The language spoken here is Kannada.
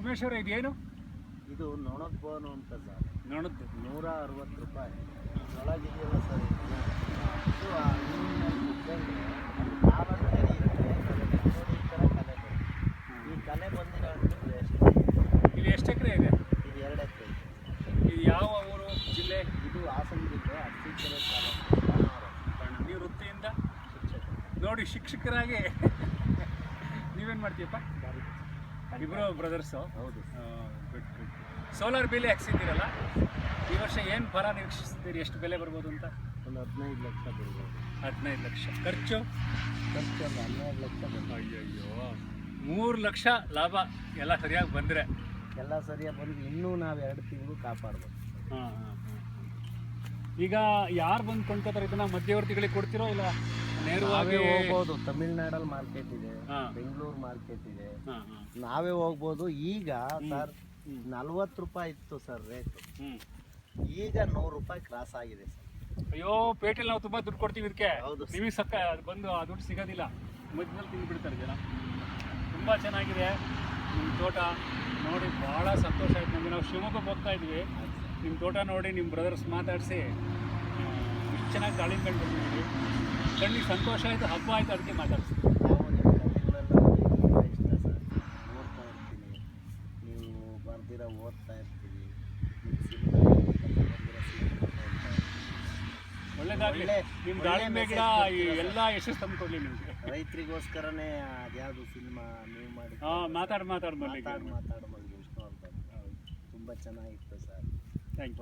ಉಮೇಶ್ ಅವರೇ, ಇದೇನು? ಇದು ನೊಣದ ಬೋನು ಅಂತ ಸರ್. ನೊಣದ್ದು 160 ರೂಪಾಯಿ ಒಳಗಿದೆಯಲ್ಲ ಸರ್. ಇದು ಆ ಮೀನಿನಲ್ಲಿ ಕುತ್ಕೊಂಡ್ರೆ ಕಾಲಲ್ಲಿ ತೆರೆಯುತ್ತೆ, ನೋಡಿ ಈ ಥರ ಕಲೆ ಬರುತ್ತೆ. ಈ ಕಲೆ ಬಂದಿರೋ ಹಣ್ಣು ವೇಸ್ಟ್. ಇಲ್ಲಿ ಎಷ್ಟು ಎಕರೆ ಇದೆ? ಇದು 2 ಎಕರೆ ಇದೆ. ಇದು ಯಾವ ಊರು, ಜಿಲ್ಲೆ? ಇದು ಹಾಸನ ಜಿಲ್ಲೆ ಅರಸೀಕೆರೆ ತಾಲೂಕು. ನೀವು ವೃತ್ತಿಯಿಂದ ಶಿಕ್ಷಕರು. ನೋಡಿ, ಶಿಕ್ಷಕರಾಗಿ ನೀವೇನು ಮಾಡ್ತೀಯಪ್ಪ? ಇಬ್ಬರು ಬ್ರದರ್ಸು? ಹೌದು. Good good. ಸೋಲಾರ್ ಬೇಲಿ ಹಾಕ್ಸಿದ್ದೀರಲ್ಲ, ಈ ವರ್ಷ ಏನು ಫಲ ನಿರೀಕ್ಷಿಸ್ತೀರಿ? ಎಷ್ಟು ಬೆಲೆ ಬರ್ಬೋದು ಅಂತ? ಒಂದು 15 ಲಕ್ಷ ಬರ್ಬೋದು. 15 ಲಕ್ಷ. ಖರ್ಚು ಒಂದು 12 ಲಕ್ಷ ಬರ್ಬೋದು. ಅಯ್ಯಯ್ಯೋ, 3 ಲಕ್ಷ ಲಾಭ ಎಲ್ಲ ಸರಿಯಾಗಿ ಬಂದರೆ. ಎಲ್ಲ ಸರಿಯಾಗಿ ಬಂದು ಇನ್ನೂ ನಾವು 2 ತಿಂಗಳು ಕಾಪಾಡ್ಬೋದು. ಹಾಂ ಹಾಂ ಹಾಂ. ಈಗ ಯಾರು ಬಂದು ಕೊಂಡ್ಕೋತಾರೆ ಇದನ್ನ? ಮಧ್ಯವರ್ತಿಗಳಿಗೆ ಕೊಡ್ತಿರೋ ಇಲ್ಲ ನೇರವಾಗಿ ಹೋಗ್ಬೋದು? ತಮಿಳ್ನಾಡಲ್ಲಿ ಮಾರ್ಕೆಟ್ ಇದೆ, ಹಾಂ, ಬೆಂಗಳೂರು ಮಾರ್ಕೆಟ್ ಇದೆ, ಹಾಂ ಹಾಂ. ನಾವೇ ಹೋಗ್ಬೋದು. ಈಗ ಸರ್ 40 ರೂಪಾಯಿ ಇತ್ತು ಸರ್ ರೇಟು, ಈಗ 100 ರೂಪಾಯಿ ಕ್ರಾಸ್ ಆಗಿದೆ ಸರ್. ಅಯ್ಯೋ, ಪೇಟೆಯಲ್ಲಿ ನಾವು ತುಂಬ ದುಡ್ಡು ಕೊಡ್ತೀವಿ ಇದಕ್ಕೆ. ಹೌದು. ನಿಮಗೆ ಅದು ಬಂದು ಆ ದುಡ್ಡು ಸಿಗೋದಿಲ್ಲ, ಮಧ್ಯದಲ್ಲಿ ತಿಂದುಬಿಡ್ತಾರೆ ಜನ. ತುಂಬ ಚೆನ್ನಾಗಿದೆ ನಿಮ್ಮ ತೋಟ ನೋಡಿ, ಭಾಳ ಸಂತೋಷ ಆಯ್ತು ನಮಗೆ. ನಾವು ಶಿವಮೊಗ್ಗಕ್ಕೆ ಹೋಗ್ತಾ ಇದ್ವಿ, ನಿಮ್ಮ ತೋಟ ನೋಡಿ ನಿಮ್ಮ ಬ್ರದರ್ಸ್ ಮಾತಾಡಿಸಿ ಇಷ್ಟು ಚೆನ್ನಾಗಿ ದಾಳಿಂಬೆಗಳು ಬಂದಿದ್ದೀವಿ. ಕಣ್ಣಿಗೆ ಸಂತೋಷ ಆಯಿತು, ಹಬ್ಬ ಆಯಿತು, ಅದಕ್ಕೆ ಮಾತಾಡ್ತೀವಿ. ನಾವು ನಿಮ್ಮ ಕಥೆಗಳೆಲ್ಲ ತುಂಬ ಇಷ್ಟ ಸರ್. ಓದ್ತಾ ಇರ್ತೀನಿ, ನೀವು ಬರ್ದಿರ ಓದ್ತಾ ಇರ್ತೀವಿ. ಒಳ್ಳೇದಾಗಲಿ. ನಿಮ್ಮ ದಾಳಿಂಬೆ ಗಿಡ ಎಲ್ಲ ಯಶಸ್ಸು ತಂದುಕೊಡ್ಲಿ ನಿಮಗೆ. ರೈತರಿಗೋಸ್ಕರನೇ ಅದ್ಯಾವುದು ಸಿನಿಮಾ ನೀವು ಮಾಡಿ ಮಾತಾಡು ಮಾತಾಡು ಮಲ್ಲಿ ವಿಷ್ಣುವರ್ಧನ್ ತುಂಬ ಚೆನ್ನಾಗಿತ್ತು ಸರ್. Thank you.